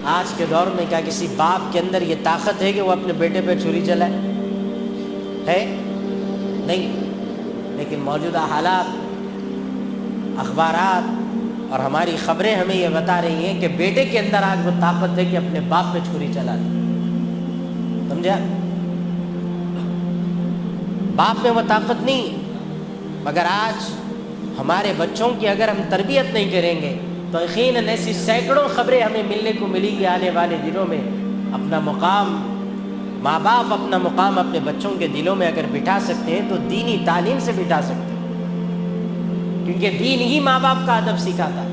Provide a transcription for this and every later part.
آج کے دور میں کیا کسی باپ کے اندر یہ طاقت ہے کہ وہ اپنے بیٹے پہ چھری چلائے؟ ہے نہیں۔ لیکن موجودہ حالات، اخبارات اور ہماری خبریں ہمیں یہ بتا رہی ہیں کہ بیٹے کے اندر آج وہ طاقت ہے کہ اپنے باپ پہ چھری چلا دے۔ سمجھا؟ باپ میں وہ طاقت نہیں، مگر آج ہمارے بچوں کی اگر ہم تربیت نہیں کریں گے تو یقیناً ایسی سینکڑوں خبریں ہمیں ملنے کو ملیں گی آنے والے دنوں میں۔ اپنا مقام، ماں باپ اپنا مقام اپنے بچوں کے دلوں میں اگر بٹھا سکتے ہیں تو دینی تعلیم سے بٹھا سکتے ہیں، کیونکہ دین ہی ماں باپ کا ادب سکھاتا ہے،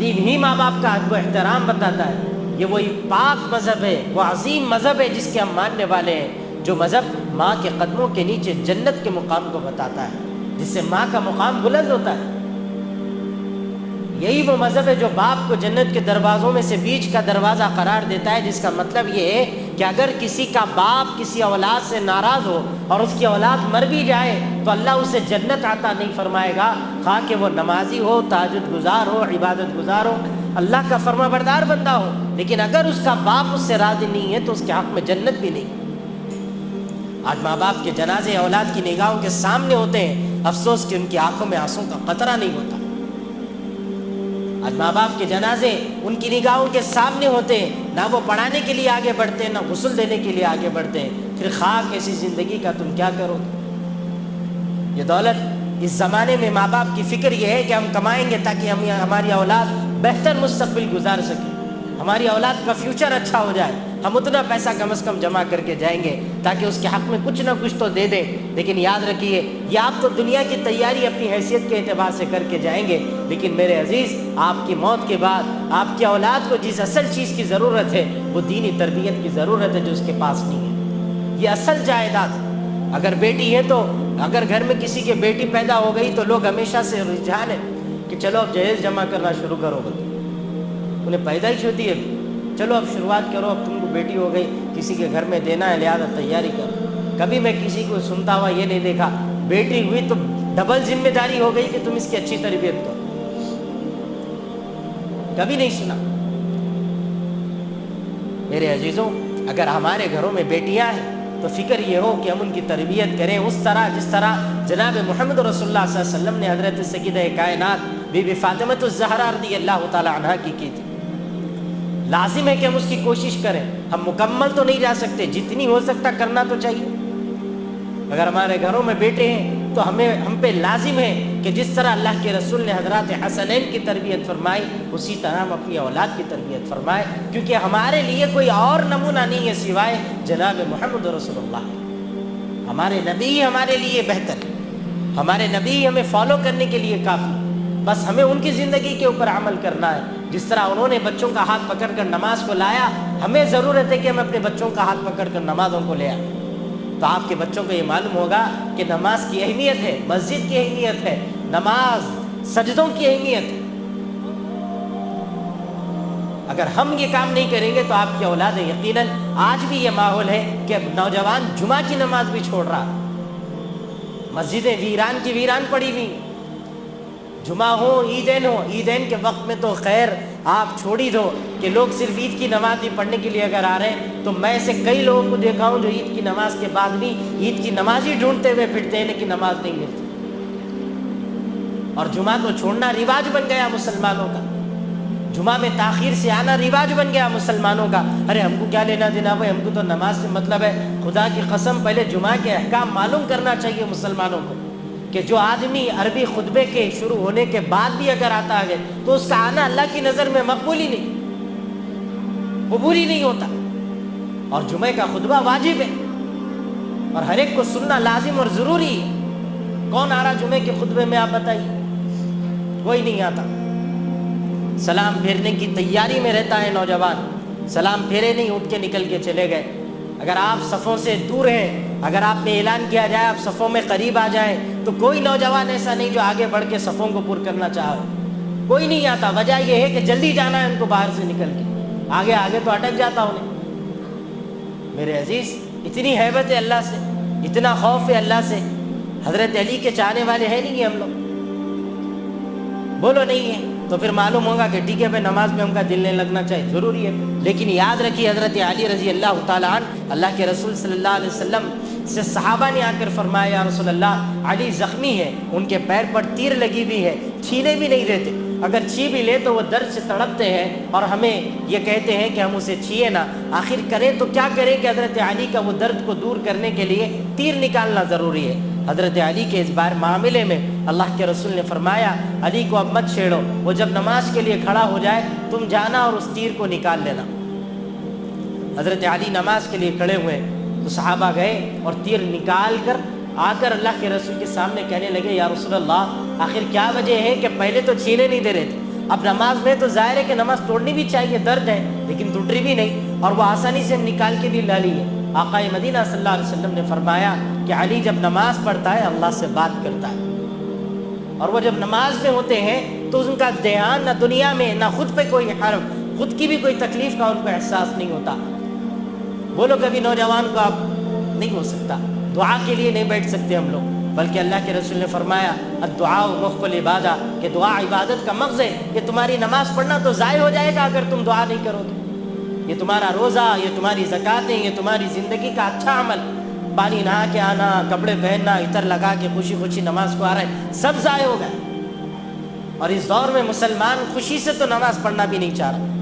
دین ہی ماں باپ کا ادب و احترام بتاتا ہے۔ یہ وہی پاک مذہب ہے، وہ عظیم مذہب ہے جس کے ہم ماننے والے ہیں، جو مذہب ماں کے قدموں کے نیچے جنت کے مقام کو بتاتا ہے، جس سے ماں کا مقام بلند ہوتا ہے۔ یہی وہ مذہب ہے جو باپ کو جنت کے دروازوں میں سے بیچ کا دروازہ قرار دیتا ہے، جس کا مطلب یہ ہے کہ اگر کسی کا باپ کسی اولاد سے ناراض ہو اور اس کی اولاد مر بھی جائے تو اللہ اسے جنت عطا نہیں فرمائے گا، خواہ کہ وہ نمازی ہو، تہجد گزار ہو، عبادت گزار ہو، اللہ کا فرما بردار بندہ ہو، لیکن اگر اس کا باپ اس سے راضی نہیں ہے تو اس کے حق میں جنت بھی نہیں۔ آج ماں باپ کے جنازے اولاد کی نگاہوں کے سامنے ہوتے ہیں، افسوس کہ ان کی آنکھوں میں آنسوں کا قطرہ نہیں ہوتا۔ آج ماں باپ کے جنازے ان کی نگاہوں کے سامنے ہوتے ہیں، نہ وہ پڑھانے کے لیے آگے بڑھتے ہیں، نہ غسل دینے کے لیے آگے بڑھتے ہیں، پھر خاک ایسی زندگی کا تم کیا کرو گے؟ یہ دولت اس زمانے میں ماں باپ کی فکر یہ ہے کہ ہم کمائیں گے تاکہ ہماری اولاد بہتر مستقبل گزار سکے، ہماری اولاد کا فیوچر اچھا ہو جائے، ہم اتنا پیسہ کم از کم جمع کر کے جائیں گے تاکہ اس کے حق میں کچھ نہ کچھ تو دے دیں۔ لیکن یاد رکھیے، یہ آپ تو دنیا کی تیاری اپنی حیثیت کے اعتبار سے کر کے جائیں گے، لیکن میرے عزیز، آپ کی موت کے بعد آپ کی اولاد کو جس اصل چیز کی ضرورت ہے وہ دینی تربیت کی ضرورت ہے، جو اس کے پاس نہیں ہے۔ یہ اصل جائیداد ہے۔ اگر بیٹی ہے تو اگر گھر میں کسی کے بیٹی پیدا ہو گئی تو لوگ ہمیشہ سے رجحان ہے کہ چلو اب جہیز جمع کرنا شروع کرو گے، انہیں پیدائش ہوتی ہے، چلو اب شروعات کرو، اب تم کو بیٹی ہو گئی، کسی کے گھر میں دینا ہے، لہٰذا تیاری کرو۔ کبھی میں کسی کو سنتا ہوا یہ نہیں دیکھا بیٹی ہوئی تو ڈبل ذمہ داری ہو گئی کہ تم اس کی اچھی تربیت کرو، کبھی نہیں سنا۔ میرے عزیزوں، اگر ہمارے گھروں میں بیٹیاں ہیں تو فکر یہ ہو کہ ہم ان کی تربیت کریں اس طرح جس طرح جناب محمد رسول اللہ صلی اللہ علیہ وسلم نے حضرت سیدہ کائنات بی بی فاطمہ الزہرا رضی اللہ تعالی عنہا کی تھی۔ لازم ہے کہ ہم اس کی کوشش کریں، ہم مکمل تو نہیں جا سکتے، جتنی ہو سکتا کرنا تو چاہیے۔ اگر ہمارے گھروں میں بیٹے ہیں تو ہم پہ لازم ہے کہ جس طرح اللہ کے رسول نے حضرات حسنین کی تربیت فرمائی اسی طرح ہم اپنی اولاد کی تربیت فرمائیں، کیونکہ ہمارے لیے کوئی اور نمونہ نہیں ہے سوائے جناب محمد رسول اللہ۔ ہمارے نبی ہمارے لیے بہتر ہے، ہمارے نبی ہمیں فالو کرنے کے لیے کافی، بس ہمیں ان کی زندگی کے اوپر عمل کرنا ہے۔ جس طرح انہوں نے بچوں کا ہاتھ پکڑ کر نماز کو لایا، ہمیں ضرورت ہے کہ ہم اپنے بچوں کا ہاتھ پکڑ کر نمازوں کو لے آئیں۔ تو آپ کے بچوں کو یہ معلوم ہوگا کہ نماز کی اہمیت ہے، مسجد کی اہمیت ہے، نماز سجدوں کی اہمیت ہے۔ اگر ہم یہ کام نہیں کریں گے تو آپ کی اولاد ہے، یقیناً آج بھی یہ ماحول ہے کہ اب نوجوان جمعہ کی نماز بھی چھوڑ رہا، مسجدیں ویران کی ویران پڑی ہوئی، جمعہ ہو عیدین ہو، عیدین کے وقت میں تو خیر آپ چھوڑ ہی دو کہ لوگ صرف عید کی نماز ہی پڑھنے کے لیے اگر آ رہے ہیں تو میں ایسے کئی لوگوں کو دیکھا ہوں جو عید کی نماز کے بعد بھی عید کی نماز ہی ڈھونڈتے ہوئے پھرتے ہیں لیکن نماز نہیں ملتی۔ اور جمعہ تو چھوڑنا رواج بن گیا مسلمانوں کا، جمعہ میں تاخیر سے آنا رواج بن گیا مسلمانوں کا۔ ارے ہم کو کیا لینا دینا بھائی، ہم کو تو نماز سے مطلب ہے۔ خدا کی قسم پہلے جمعہ کے احکام معلوم کرنا چاہیے مسلمانوں کو کہ جو آدمی عربی خطبے کے شروع ہونے کے بعد بھی اگر آتا ہے تو اس کا آنا اللہ کی نظر میں مقبول ہی نہیں، قبول ہی نہیں ہوتا۔ اور جمعہ کا خطبہ واجب ہے اور ہر ایک کو سننا لازم اور ضروری ہے۔ کون آ رہا جمعہ کے خطبے میں، آپ بتائیے؟ کوئی نہیں آتا۔ سلام پھیرنے کی تیاری میں رہتا ہے نوجوان، سلام پھیرے نہیں، اٹھ کے نکل کے چلے گئے۔ اگر آپ صفوں سے دور ہیں، اگر آپ نے اعلان کیا جائے آپ صفوں میں قریب آ جائیں تو کوئی نوجوان ایسا نہیں جو آگے بڑھ کے صفوں کو پر کرنا چاہے، کوئی نہیں آتا۔ وجہ یہ ہے کہ جلدی جانا ہے ان کو باہر سے نکل کے، آگے آگے تو اٹک جاتا انہیں۔ میرے عزیز، اتنی ہیبت ہے اللہ سے، اتنا خوف ہے اللہ سے، حضرت علی کے چاہنے والے ہیں نہیں ہم لوگ؟ بولو نہیں ہے؟ تو پھر معلوم ہوگا کہ ٹھیک ہے بھائی نماز میں ہم کا دل نہیں لگنا چاہیے، ضروری ہے۔ لیکن یاد رکھیے حضرت علی رضی اللہ تعالیٰ عنہ، اللہ کے رسول صلی اللہ علیہ وسلم سے صحابہ نے آ کر فرمایا یا رسول اللہ علی زخمی ہے، ان کے پیر پر تیر لگی ہوئی ہے، چھینے بھی نہیں دیتے، اگر چھی بھی لے تو وہ درد سے تڑپتے ہیں اور ہمیں یہ کہتے ہیں کہ ہم اسے چھیے نہ، آخر کریں تو کیا کریں کہ حضرت علی کا وہ درد کو دور کرنے کے لیے تیر نکالنا ضروری ہے۔ حضرت علی کے اس بار معاملے میں اللہ کے رسول نے فرمایا علی کو اب مت چھیڑو، وہ جب نماز کے لیے کھڑا ہو جائے تم جانا اور اس تیر کو نکال لینا۔ حضرت علی نماز کے لیے کھڑے ہوئے تو صحابہ گئے اور تیر نکال کر آ کر اللہ کے رسول کے سامنے کہنے لگے یا رسول اللہ آخر کیا وجہ ہے کہ پہلے تو چھینے نہیں دے رہے تھے، اب نماز میں تو ظاہر ہے کہ نماز توڑنی بھی چاہیے، درد ہے لیکن ٹوٹ رہی بھی نہیں اور وہ آسانی سے نکال کے بھی لا لی ہے۔ آقا مدینہ صلی اللہ علیہ وسلم نے فرمایا کہ علی جب نماز پڑھتا ہے اللہ سے بات کرتا ہے، اور وہ جب نماز میں ہوتے ہیں تو ان کا دھیان نہ دنیا میں نہ خود پہ کوئی حرم، خود کی بھی کوئی تکلیف کا ان کو احساس نہیں ہوتا۔ بولو کبھی نوجوان کو آپ نہیں ہو سکتا، دعا کے لیے نہیں بیٹھ سکتے ہم لوگ، بلکہ اللہ کے رسول نے فرمایا الدعاء مخ العبادہ کہ دعا عبادت کا مغز ہے، کہ تمہاری نماز پڑھنا تو ضائع ہو جائے گا اگر تم دعا نہیں کرو تو، یہ تمہارا روزہ، یہ تمہاری زکاتیں، یہ تمہاری زندگی کا اچھا عمل، پانی نہا کے آنا، کپڑے پہننا، عطر لگا کے خوشی خوشی نماز کو آ رہے، سب ضائع ہو گئے۔ اور اس دور میں مسلمان خوشی سے تو نماز پڑھنا بھی نہیں چاہ رہا۔